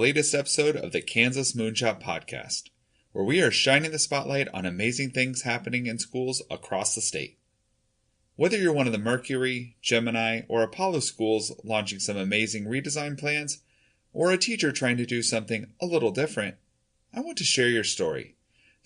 latest episode of the Kansas Moonshot Podcast, where we are shining the spotlight on amazing things happening in schools across the state. Whether you're one of the Mercury, Gemini, or Apollo schools launching some amazing redesign plans, or a teacher trying to do something a little different, I want to share your story.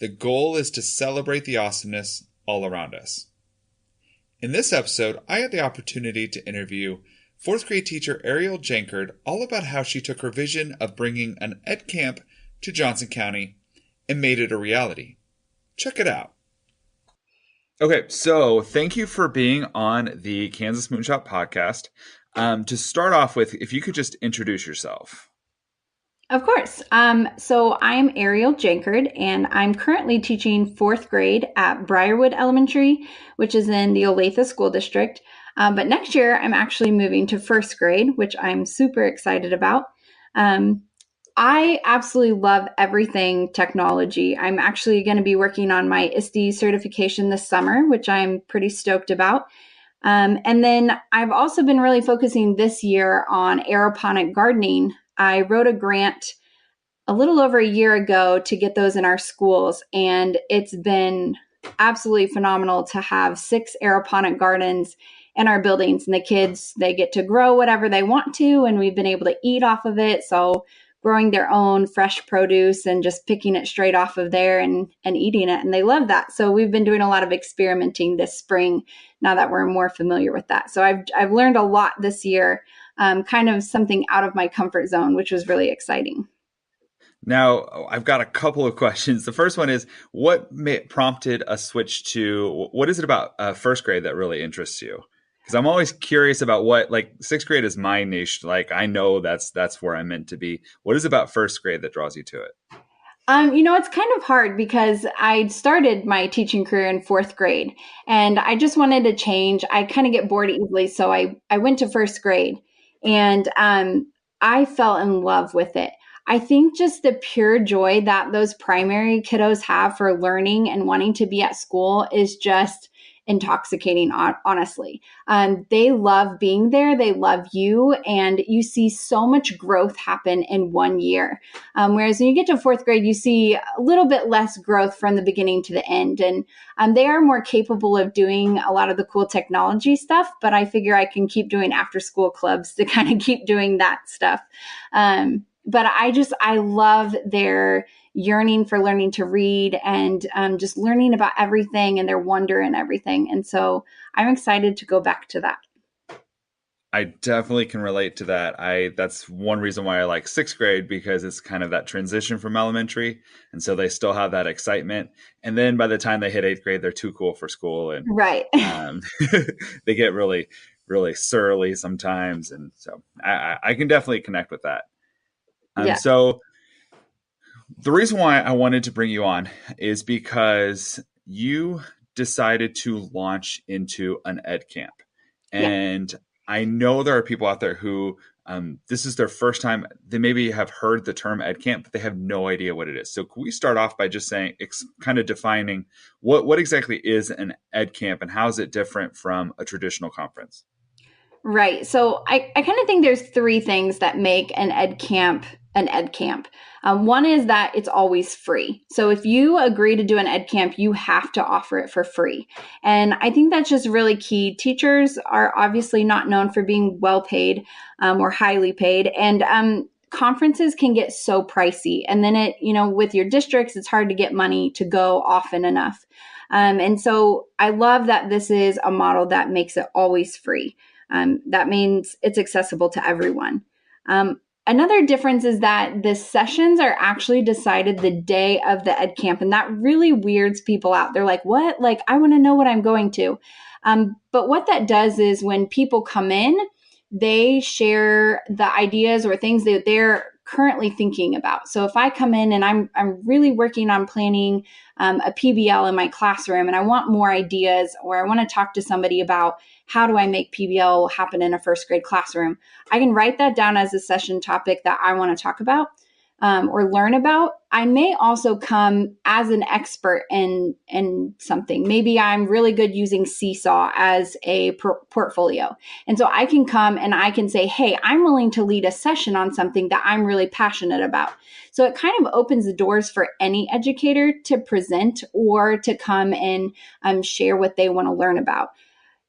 The goal is to celebrate the awesomeness all around us. In this episode, I had the opportunity to interview 4th grade teacher Ariel Jankord all about how she took her vision of bringing an EdCamp to Johnson County and made it a reality. Check it out. Okay, so thank you for being on the Kansas Moonshot Podcast. To start off with, if you could just introduce yourself. Of course. So I'm Ariel Jankord, and I'm currently teaching 4th grade at Briarwood Elementary, which is in the Olathe School District. But next year, I'm actually moving to 1st grade, which I'm super excited about. I absolutely love everything technology. I'm actually going to be working on my ISTE certification this summer, which I'm pretty stoked about. And then I've also been really focusing this year on aeroponic gardening. I wrote a grant a little over a year ago to get those in our schools, and it's been absolutely phenomenal to have 6 aeroponic gardens in our buildings, and the kids, they get to grow whatever they want to, and we've been able to eat off of it. So growing their own fresh produce and just picking it straight off of there and eating it, and they love that. So we've been doing a lot of experimenting this spring now that we're more familiar with that. So I've learned a lot this year, kind of something out of my comfort zone, which was really exciting. Now, I've got a couple of questions. The first one is, what prompted a switch to, what is it about 1st grade that really interests you? Because I'm always curious about what, like, 6th grade is my niche. Like, I know that's where I'm meant to be. What is it about 1st grade that draws you to it? It's kind of hard because I started my teaching career in 4th grade, and I just wanted to change. I kind of get bored easily, so I went to 1st grade, and I fell in love with it. I think just the pure joy that those primary kiddos have for learning and wanting to be at school is just intoxicating, honestly. They love being there. They love you. And you see so much growth happen in 1 year. Whereas when you get to 4th grade, you see a little bit less growth from the beginning to the end. And they are more capable of doing a lot of the cool technology stuff, but I figure I can keep doing after school clubs to kind of keep doing that stuff. But I love their yearning for learning to read and just learning about everything and their wonder in everything. And so I'm excited to go back to that. I definitely can relate to that. That's one reason why I like 6th grade, because it's kind of that transition from elementary. And so they still have that excitement. And then by the time they hit 8th grade, they're too cool for school. And right. They get really, really surly sometimes. And so I can definitely connect with that. Yeah. So the reason why I wanted to bring you on is because you decided to launch into an EdCamp. And I know there are people out there who this is their first time. They maybe have heard the term EdCamp, but they have no idea what it is. So can we start off by just saying, kind of defining what exactly is an EdCamp and how is it different from a traditional conference? Right. So I kind of think there's 3 things that make an EdCamp an EdCamp. One is that it's always free. So if you agree to do an EdCamp, you have to offer it for free. And I think that's just really key. Teachers are obviously not known for being well paid or highly paid. And conferences can get so pricey. And then with your districts, it's hard to get money to go often enough. And so I love that this is a model that makes it always free. That means it's accessible to everyone. Another difference is that the sessions are actually decided the day of the EdCamp, and that really weirds people out. They're like, what? Like, I want to know what I'm going to. But what that does is when people come in, they share the ideas or things that they're currently thinking about. So if I come in and I'm really working on planning a PBL in my classroom and I want more ideas, or I want to talk to somebody about how do I make PBL happen in a 1st grade classroom, I can write that down as a session topic that I want to talk about. or learn about, I may also come as an expert in something. Maybe I'm really good using Seesaw as a portfolio. And so I can come and I can say, hey, I'm willing to lead a session on something that I'm really passionate about. So it kind of opens the doors for any educator to present or to come and share what they want to learn about.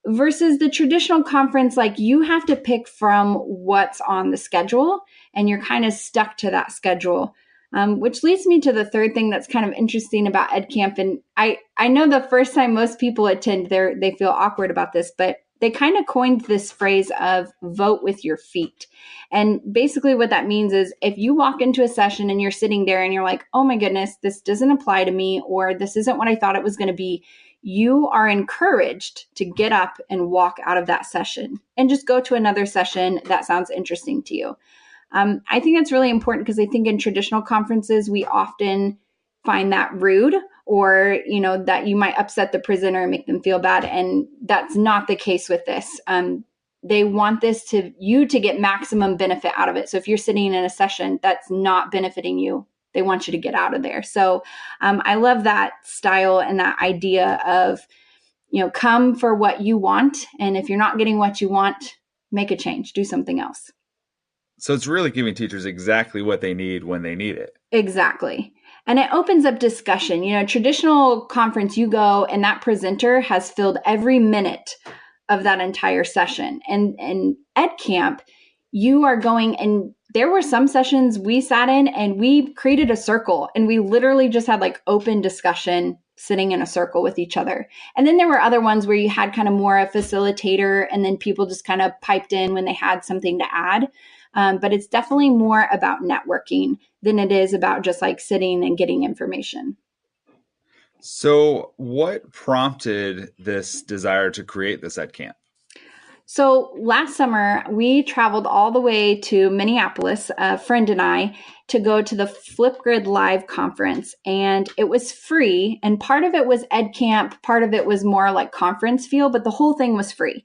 Versus the traditional conference, like you have to pick from what's on the schedule and you're kind of stuck to that schedule. Which leads me to the third thing that's kind of interesting about EdCamp. And I know the first time most people attend, they feel awkward about this, but they kind of coined this phrase of vote with your feet. And basically what that means is if you walk into a session and you're sitting there and you're like, oh my goodness, this doesn't apply to me, or this isn't what I thought it was going to be, you are encouraged to get up and walk out of that session and just go to another session that sounds interesting to you. I think that's really important because I think in traditional conferences, we often find that rude or, that you might upset the presenter and make them feel bad. And that's not the case with this. They want you to get maximum benefit out of it. So if you're sitting in a session that's not benefiting you, they want you to get out of there. So I love that style and that idea of, come for what you want. And if you're not getting what you want, make a change, do something else. So it's really giving teachers exactly what they need when they need it. Exactly. And it opens up discussion. Traditional conference, you go and that presenter has filled every minute of that entire session. And EdCamp, you are going, and there were some sessions we sat in and we created a circle and we literally just had like open discussion sitting in a circle with each other. And then there were other ones where you had kind of more a facilitator and then people just kind of piped in when they had something to add. But it's definitely more about networking than it is about just like sitting and getting information. So what prompted this desire to create this EdCamp? So last summer, we traveled all the way to Minneapolis, a friend and I, to go to the Flipgrid Live conference. And it was free. And part of it was EdCamp, part of it was more like conference feel, but the whole thing was free.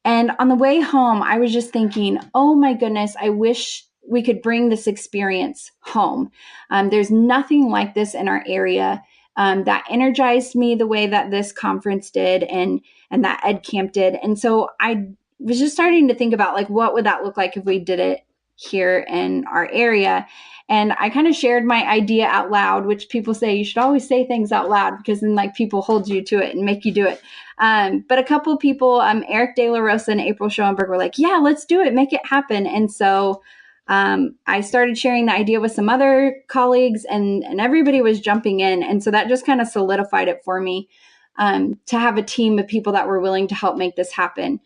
And on the way home, I was just thinking, oh my goodness, I wish we could bring this experience home. There's nothing like this in our area that energized me the way that this conference did and that EdCamp did. And so I was just starting to think about like, what would that look like if we did it here in our area? And I kind of shared my idea out loud, which people say you should always say things out loud because then like people hold you to it and make you do it. But a couple of people, Eric De La Rosa and April Schoenberg were like, yeah, let's do it, make it happen. And so I started sharing the idea with some other colleagues and everybody was jumping in. And so that just kind of solidified it for me to have a team of people that were willing to help make this happen.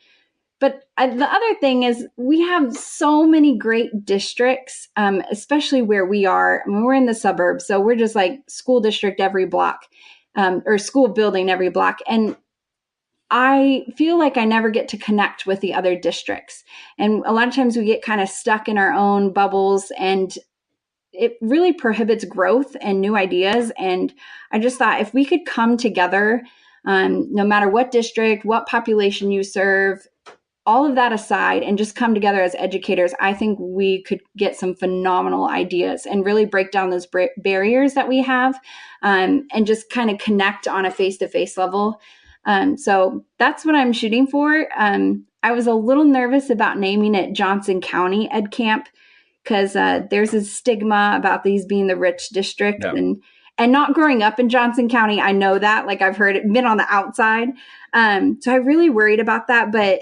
But the other thing is we have so many great districts, especially where we are. I mean, we're in the suburbs, so we're just like school district every block or school building every block. And I feel like I never get to connect with the other districts. And a lot of times we get kind of stuck in our own bubbles and it really prohibits growth and new ideas. And I just thought if we could come together, no matter what district, what population you serve, all of that aside, and just come together as educators, I think we could get some phenomenal ideas and really break down those barriers that we have and just kind of connect on a face-to-face level. So that's what I'm shooting for. I was a little nervous about naming it Johnson County EdCamp because there's a stigma about these being the rich district. Yeah. And not growing up in Johnson County, I know that, like I've heard it, been on the outside. So I really worried about that, but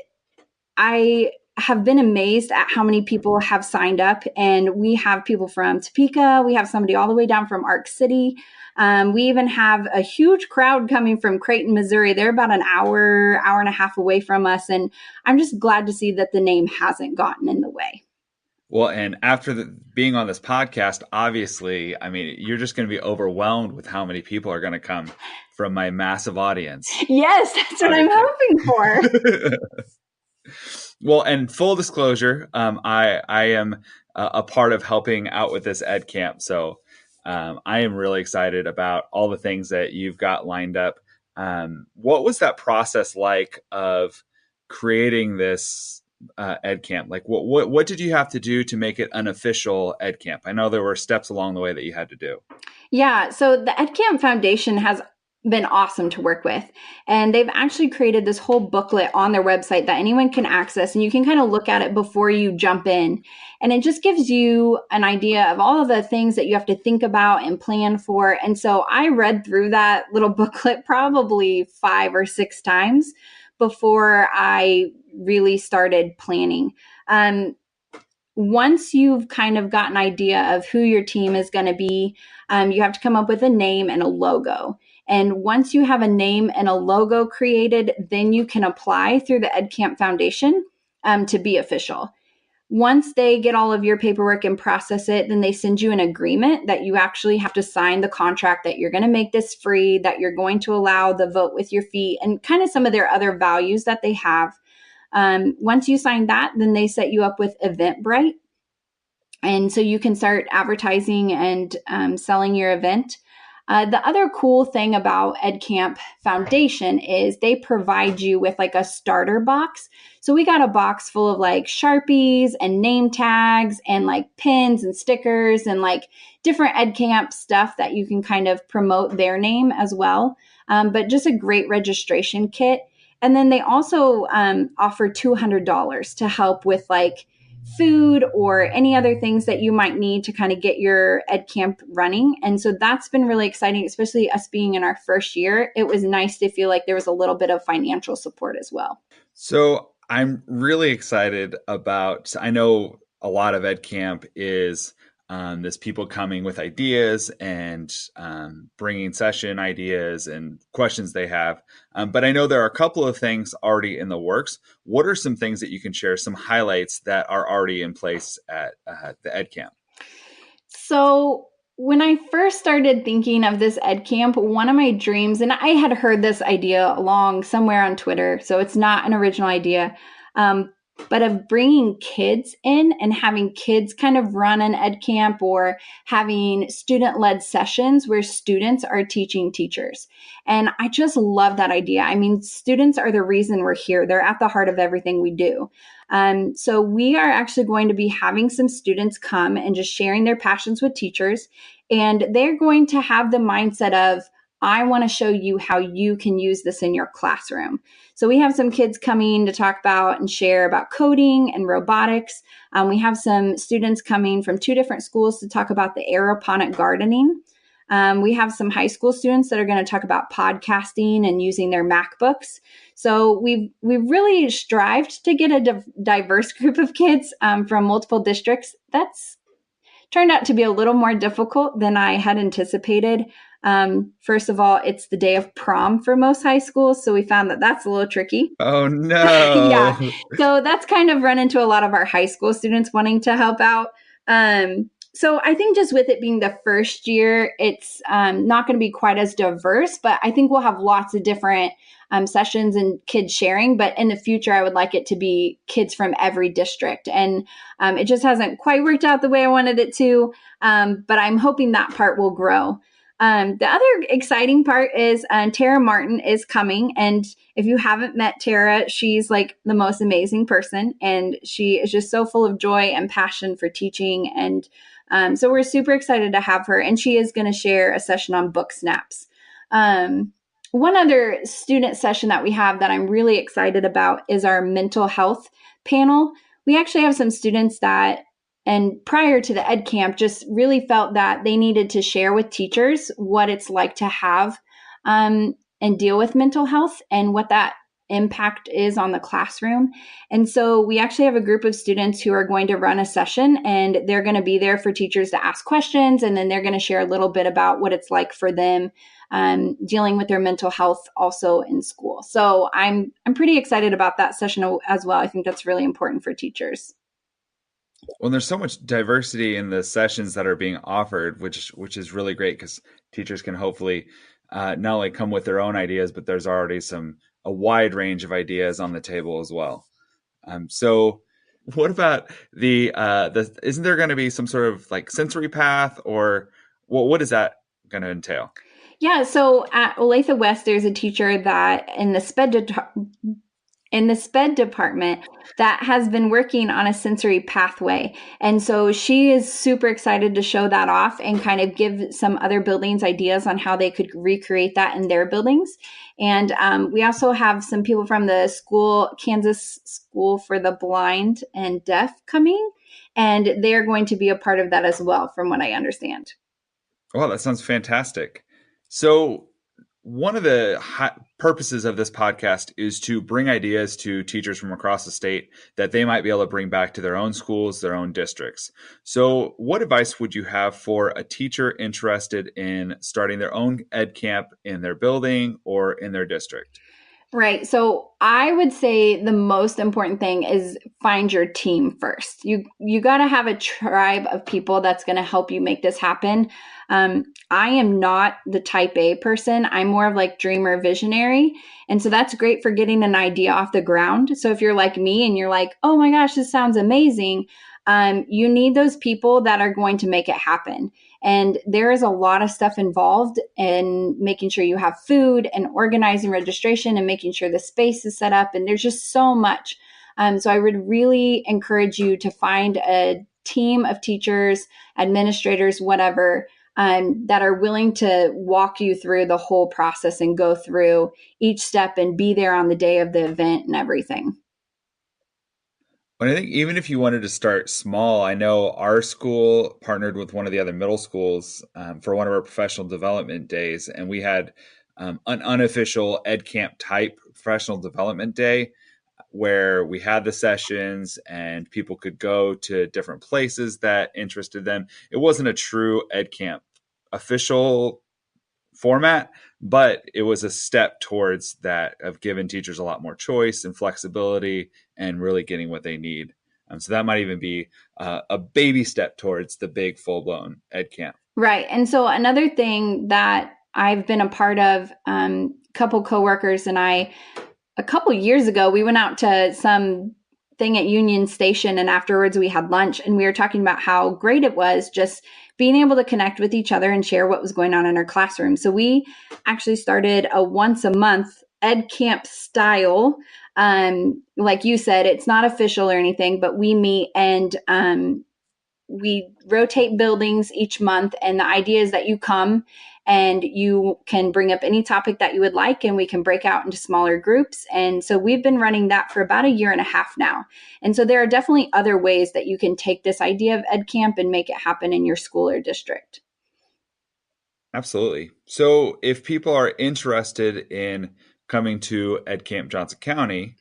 I have been amazed at how many people have signed up, and we have people from Topeka. We have somebody all the way down from Arc City. We even have a huge crowd coming from Creighton, Missouri. They're about an hour and a half away from us. And I'm just glad to see that the name hasn't gotten in the way. Well, and after being on this podcast, obviously, I mean, you're just going to be overwhelmed with how many people are going to come from my massive audience. Yes, that's what I'm hoping for. Well, and full disclosure, I am a part of helping out with this EdCamp. So I am really excited about all the things that you've got lined up. What was that process like of creating this EdCamp? Like, what did you have to do to make it an official EdCamp? I know there were steps along the way that you had to do. Yeah, so the EdCamp Foundation has been awesome to work with. And they've actually created this whole booklet on their website that anyone can access, and you can kind of look at it before you jump in. And it just gives you an idea of all of the things that you have to think about and plan for. And so I read through that little booklet probably 5 or 6 times before I really started planning. Once you've kind of got an idea of who your team is going to be, you have to come up with a name and a logo. And once you have a name and a logo created, then you can apply through the EdCamp Foundation to be official. Once they get all of your paperwork and process it, then they send you an agreement that you actually have to sign the contract that you're going to make this free, that you're going to allow the vote with your feet, and kind of some of their other values that they have. Once you sign that, then they set you up with Eventbrite. And so you can start advertising and selling your event. The other cool thing about EdCamp Foundation is they provide you with like a starter box. So we got a box full of like Sharpies and name tags and like pins and stickers and like different EdCamp stuff that you can kind of promote their name as well. But just a great registration kit. And then they also offer $200 to help with like food or any other things that you might need to kind of get your EdCamp running. And so that's been really exciting, especially us being in our first year. It was nice to feel like there was a little bit of financial support as well. So I'm really excited about, I know a lot of EdCamp is there's people coming with ideas and bringing session ideas and questions they have. But I know there are a couple of things already in the works. What are some things that you can share, some highlights that are already in place at the EdCamp? So when I first started thinking of this EdCamp, one of my dreams, and I had heard this idea along somewhere on Twitter, so it's not an original idea, but of bringing kids in and having kids kind of run an EdCamp or having student-led sessions where students are teaching teachers. And I just love that idea. I mean, students are the reason we're here. They're at the heart of everything we do. So we are actually going to be having some students come and just sharing their passions with teachers. And they're going to have the mindset of, I want to show you how you can use this in your classroom. So we have some kids coming to talk about and share about coding and robotics. We have some students coming from 2 different schools to talk about the aeroponic gardening. We have some high school students that are going to talk about podcasting and using their MacBooks. So we've really strived to get a diverse group of kids from multiple districts. That's turned out to be a little more difficult than I had anticipated. First of all, it's the day of prom for most high schools, so we found that that's a little tricky. Oh, no. Yeah, so that's kind of run into a lot of our high school students wanting to help out. So I think just with it being the first year, it's not going to be quite as diverse, but I think we'll have lots of different sessions and kids sharing. But in the future, I would like it to be kids from every district. And it just hasn't quite worked out the way I wanted it to, but I'm hoping that part will grow. The other exciting part is Tara Martin is coming. And if you haven't met Tara, she's like the most amazing person. And she is just so full of joy and passion for teaching. And so we're super excited to have her. And she is going to share a session on book snaps. One other student session that we have that I'm really excited about is our mental health panel. We actually have some students that, and prior to the EdCamp, just really felt that they needed to share with teachers what it's like to have and deal with mental health and what that impact is on the classroom. And so we actually have a group of students who are going to run a session, and they're going to be there for teachers to ask questions, and then they're going to share a little bit about what it's like for them dealing with their mental health also in school. So I'm pretty excited about that session as well. I think that's really important for teachers. Well, there's so much diversity in the sessions that are being offered, which is really great because teachers can hopefully not only come with their own ideas, but there's already a wide range of ideas on the table as well. So what about the isn't there going to be some sort of like sensory path, or what is that going to entail? Yeah, so at Olathe West, there's a teacher that in the in the SPED department that has been working on a sensory pathway. And so she is super excited to show that off and kind of give some other buildings ideas on how they could recreate that in their buildings. And we also have some people from the Kansas School for the Blind and Deaf coming, and they're going to be a part of that as well, from what I understand. Oh, that sounds fantastic. So one of the purposes of this podcast is to bring ideas to teachers from across the state that they might be able to bring back to their own schools, their own districts. So what advice would you have for a teacher interested in starting their own EdCamp in their building or in their district? Right. So I would say the most important thing is find your team first. You got to have a tribe of people that's going to help you make this happen. I am not the type A person. I'm more of like dreamer visionary. And so that's great for getting an idea off the ground. So if you're like me and you're like, oh my gosh, this sounds amazing. You need those people that are going to make it happen. And there is a lot of stuff involved in making sure you have food and organizing registration and making sure the space is set up. And there's just so much. So I would really encourage you to find a team of teachers, administrators, whatever, that are willing to walk you through the whole process and go through each step and be there on the day of the event and everything. But I think even if you wanted to start small, I know our school partnered with one of the other middle schools for one of our professional development days, and we had an unofficial EdCamp type professional development day where we had the sessions and people could go to different places that interested them. It wasn't a true EdCamp official format, but it was a step towards that of giving teachers a lot more choice and flexibility and really getting what they need. So that might even be a baby step towards the big full-blown EdCamp. Right. And so another thing that I've been a part of, a couple coworkers and I, a couple years ago, we went out to some thing at Union Station, and afterwards we had lunch, and we were talking about how great it was just being able to connect with each other and share what was going on in our classroom. So we actually started a once a month EdCamp style. Like you said, it's not official or anything, but we meet and we rotate buildings each month. And the idea is that you come and you can bring up any topic that you would like, and we can break out into smaller groups. And so we've been running that for about 1.5 years now. And so there are definitely other ways that you can take this idea of EdCamp and make it happen in your school or district. Absolutely. So if people are interested in coming to EdCamp Johnson County,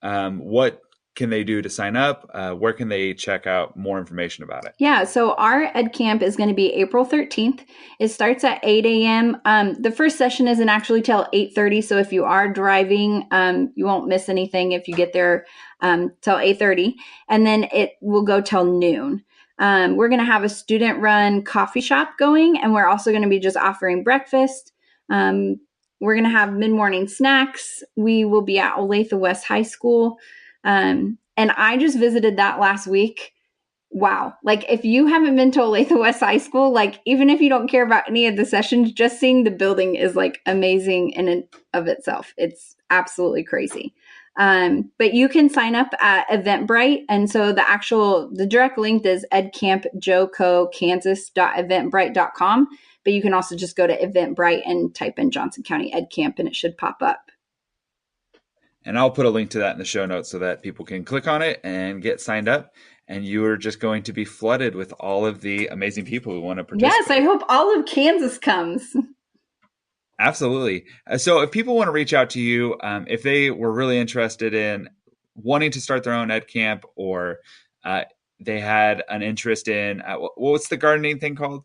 what can they do to sign up? Where can they check out more information about it? Yeah, so our EdCamp is going to be April 13th. It starts at 8 a.m. The first session isn't actually till 8:30, so if you are driving, you won't miss anything if you get there till 8:30, and then it will go till noon. We're going to have a student-run coffee shop going, and we're also going to be just offering breakfast. We're going to have mid-morning snacks. We will be at Olathe West High School. And I just visited that last week. Wow. Like if you haven't been to Olathe West High School, like even if you don't care about any of the sessions, just seeing the building is like amazing in and of itself. It's absolutely crazy. But you can sign up at Eventbrite. And so the direct link is edcampjocokansas.eventbrite.com. But you can also just go to Eventbrite and type in Johnson County EdCamp and it should pop up. And I'll put a link to that in the show notes so that people can click on it and get signed up. And you are just going to be flooded with all of the amazing people who want to participate. Yes, I hope all of Kansas comes. Absolutely. So if people want to reach out to you, if they were really interested in wanting to start their own EdCamp, or they had an interest in, what's the gardening thing called?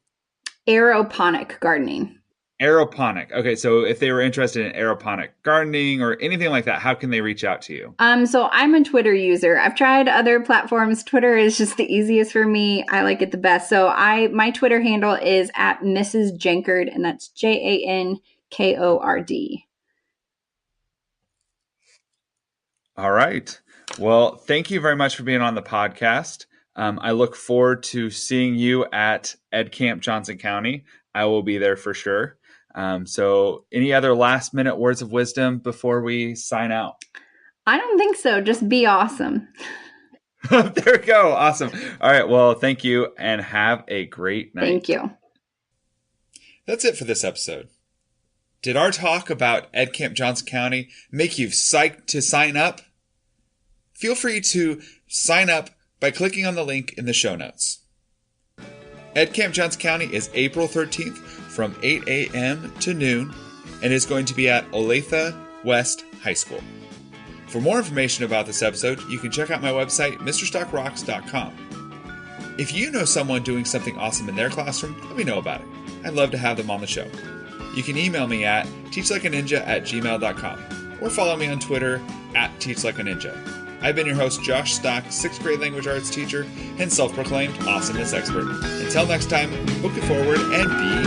Aeroponic gardening. Aeroponic. Okay, so if they were interested in aeroponic gardening or anything like that, how can they reach out to you? So I'm a Twitter user. I've tried other platforms. Twitter is just the easiest for me. I like it the best. So my Twitter handle is at Mrs. Jankord, and that's Jankord. All right. Well, thank you very much for being on the podcast. I look forward to seeing you at EdCamp Johnson County. I will be there for sure. So any other last minute words of wisdom before we sign out? I don't think so. Just be awesome. There we go. Awesome. All right. Well, thank you and have a great night. Thank you. That's it for this episode. Did our talk about EdCamp Johnson County make you psyched to sign up? Feel free to sign up by clicking on the link in the show notes. EdCamp Johnson County is April 13th from 8 a.m. to noon and is going to be at Olathe West High School. For more information about this episode, you can check out my website, mrstockrocks.com. If you know someone doing something awesome in their classroom, let me know about it. I'd love to have them on the show. You can email me at teachlikeaninja@gmail.com or follow me on Twitter @teachlikeaninja. I've been your host, Josh Stock, 6th grade language arts teacher and self-proclaimed awesomeness expert. Until next time, book it forward and be